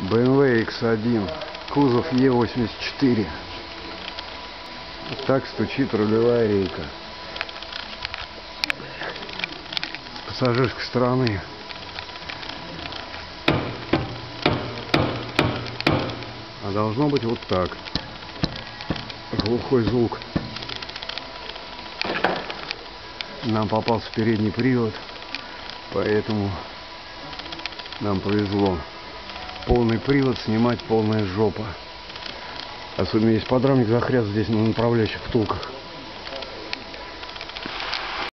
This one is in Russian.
BMW X1, кузов Е84. Вот так стучит рулевая рейка. С пассажирской стороны. А должно быть вот так. Глухой звук. Нам попался передний привод, поэтому нам повезло. Полный привод снимать полная жопа. Особенно есть подрамник захряс здесь на направляющих втулках.